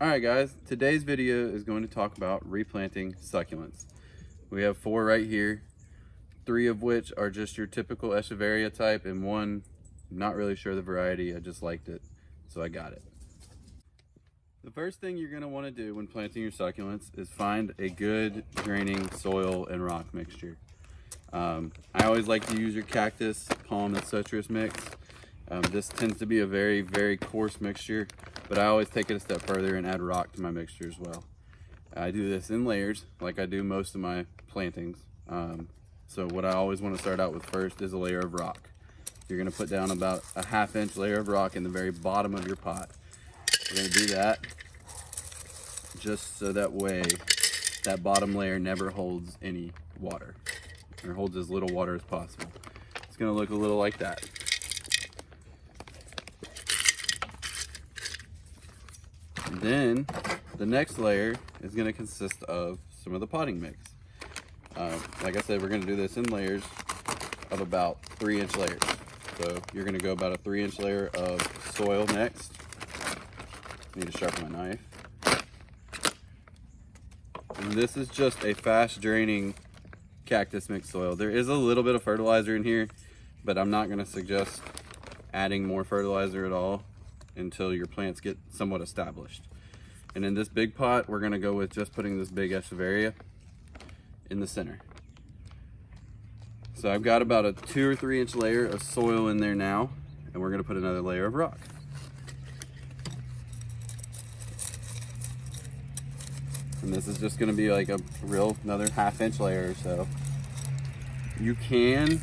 Alright guys, today's video is going to talk about replanting succulents. We have 4 right here, 3 of which are just your typical Echeveria type, and 1, not really sure the variety, I just liked it, so I got it. The first thing you're going to want to do when planting your succulents is find a good draining soil and rock mixture. I always like to use your cactus, palm, and citrus mix. This tends to be a very, very coarse mixture, but I always take it a step further and add rock to my mixture as well. I do this in layers, like I do most of my plantings. So what I always want to start out with first is a layer of rock. You're going to put down about a 1/2 inch layer of rock in the very bottom of your pot. We're going to do that just so that way that bottom layer never holds any water, or holds as little water as possible. It's going to look a little like that. And then the next layer is going to consist of some of the potting mix. Like I said, we're going to do this in layers of about 3-inch layers. So you're going to go about a 3-inch layer of soil next. Need to sharpen my knife. And this is just a fast draining cactus mix soil. There is a little bit of fertilizer in here, but I'm not going to suggest adding more fertilizer at all until your plants get somewhat established. And in this big pot, we're going to go with just putting this big Echeveria in the center. So I've got about a 2 or 3 inch layer of soil in there now, and we're going to put another layer of rock. And this is just going to be like a real another 1/2 inch layer or so. You can,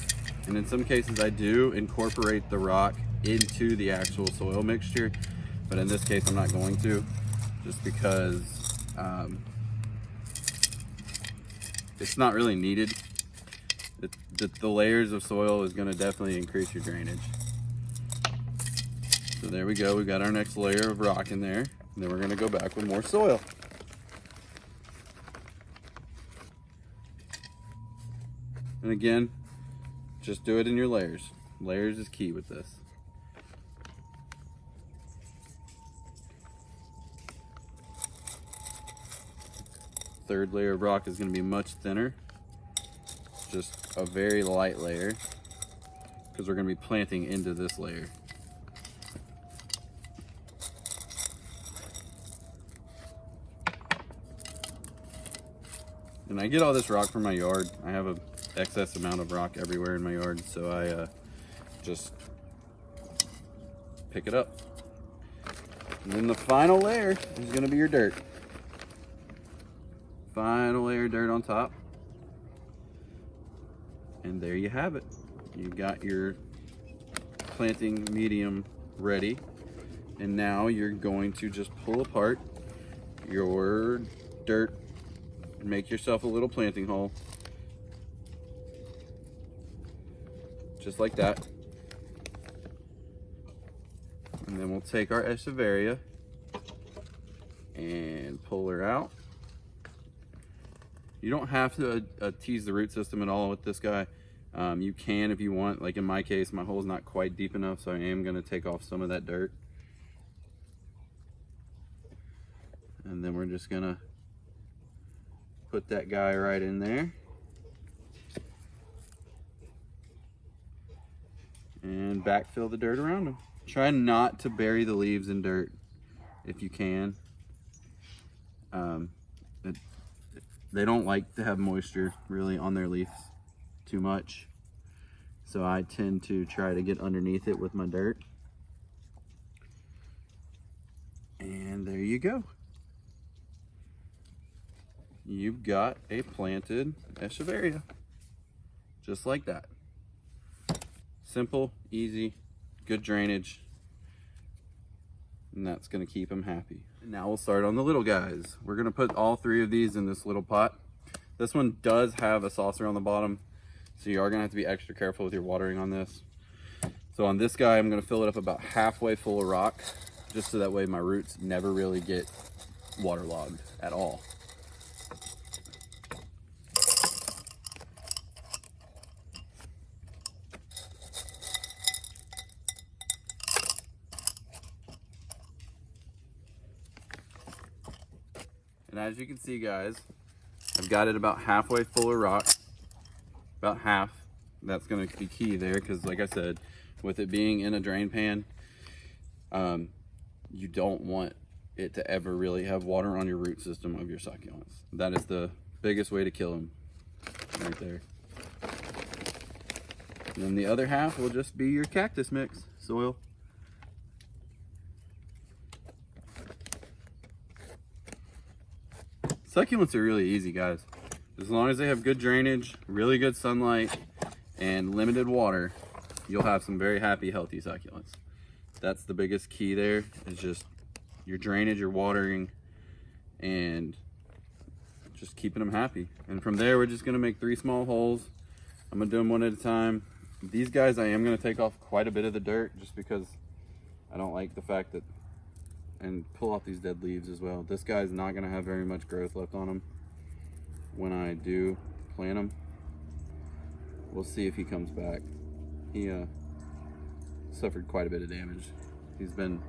and in some cases I do, incorporate the rock into the actual soil mixture, but in this case I'm not going to, just because it's not really needed. The layers of soil is going to definitely increase your drainage. So there we go, we've got our next layer of rock in there, and then we're going to go back with more soil. And again, just do it in your layers. Layers is key with this. Third layer of rock is going to be much thinner. Just a very light layer, because we're going to be planting into this layer. And I get all this rock from my yard. I have an excess amount of rock everywhere in my yard, so I just pick it up. And then the final layer is going to be your dirt. Final layer of dirt on top. And there you have it. You've got your planting medium ready. And now you're going to just pull apart your dirt and make yourself a little planting hole. Just like that. And then we'll take our Echeveria and pull her out. You don't have to tease the root system at all with this guy. You can if you want. Like in my case, my hole's not quite deep enough, so I am going to take off some of that dirt. And then we're just going to put that guy right in there. And backfill the dirt around them. Try not to bury the leaves in dirt if you can. They don't like to have moisture really on their leaves too much. So I tend to try to get underneath it with my dirt. And there you go. You've got a planted Echeveria. Just like that. Simple, easy, good drainage. And that's going to keep them happy. And now we'll start on the little guys. We're going to put all 3 of these in this little pot. This one does have a saucer on the bottom, so you are going to have to be extra careful with your watering on this. So on this guy, I'm going to fill it up about halfway full of rock, just so that way my roots never really get waterlogged at all. And as you can see, guys, I've got it about halfway full of rock, about half. That's going to be key there because, like I said, with it being in a drain pan, you don't want it to ever really have water on your root system of your succulents. That is the biggest way to kill them, right there. And then the other half will just be your cactus mix soil. Succulents are really easy, guys. As long as they have good drainage, really good sunlight, and limited water, you'll have some very happy, healthy succulents. That's the biggest key there, is just your drainage, your watering, and just keeping them happy. And from there, we're just gonna make 3 small holes. I'm gonna do them one at a time. These guys, I am gonna take off quite a bit of the dirt just because I don't like the fact that, and pull off these dead leaves as well. This guy's not gonna have very much growth left on him when I do plant him. We'll see if he comes back. He suffered quite a bit of damage. He's been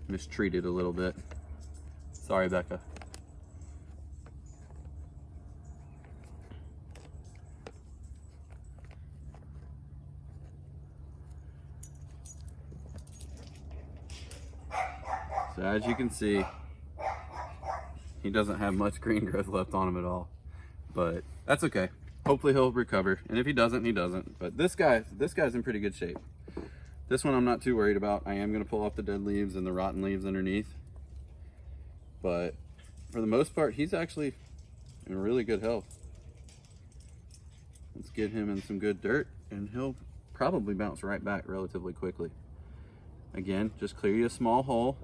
mistreated a little bit. Sorry, Becca. So as you can see, he doesn't have much green growth left on him at all, but that's okay. Hopefully he'll recover, and if he doesn't, he doesn't. But this guy's in pretty good shape. This one I'm not too worried about. I am gonna pull off the dead leaves and the rotten leaves underneath, but for the most part, he's actually in really good health. Let's get him in some good dirt, and he'll probably bounce right back relatively quickly. Again, just clear you a small hole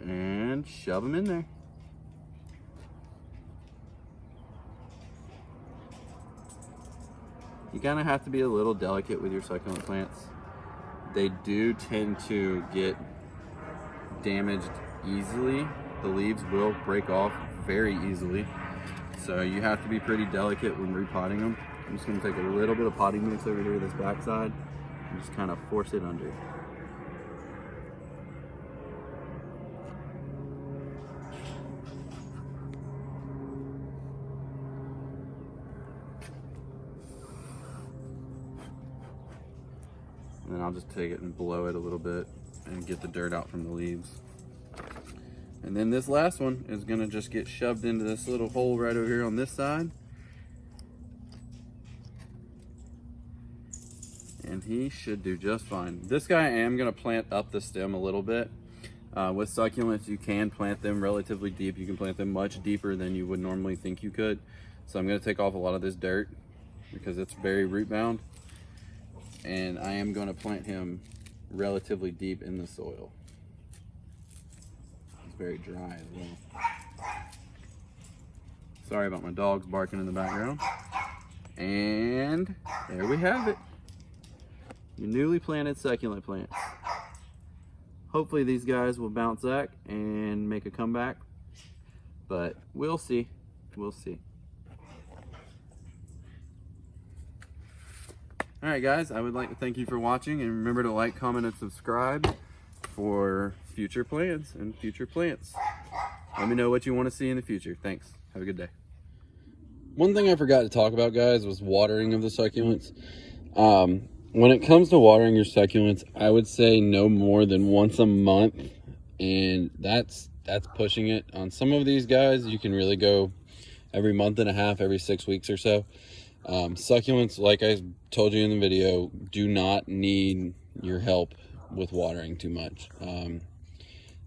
and shove them in there. You kind of have to be a little delicate with your succulent plants. They do tend to get damaged easily. The leaves will break off very easily. So you have to be pretty delicate when repotting them. I'm just gonna take a little bit of potting mix over here, this backside, and just kind of force it under. And then I'll just take it and blow it a little bit and get the dirt out from the leaves. And then this last one is gonna just get shoved into this little hole right over here on this side. And he should do just fine. This guy I am gonna plant up the stem a little bit. With succulents, you can plant them relatively deep. You can plant them much deeper than you would normally think you could. So I'm gonna take off a lot of this dirt because it's very root bound. And I am going to plant him relatively deep in the soil. It's very dry as well. Sorry about my dogs barking in the background. And there we have it. Your newly planted succulent plants. Hopefully these guys will bounce back and make a comeback, but we'll see. We'll see. All right, guys, I would like to thank you for watching, and remember to like, comment, and subscribe for future plans and future plants. Let me know what you want to see in the future. Thanks. Have a good day. One thing I forgot to talk about, guys, was watering of the succulents. When it comes to watering your succulents, I would say no more than once a month, and that's pushing it. On some of these guys, you can really go every month and a half, every 6 weeks or so. Succulents, like I told you in the video, do not need your help with watering too much.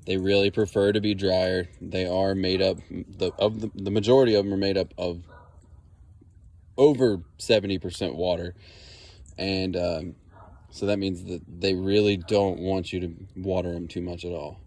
They really prefer to be drier. They are made up, the majority of them are made up of over 70% water. And so that means that they really don't want you to water them too much at all.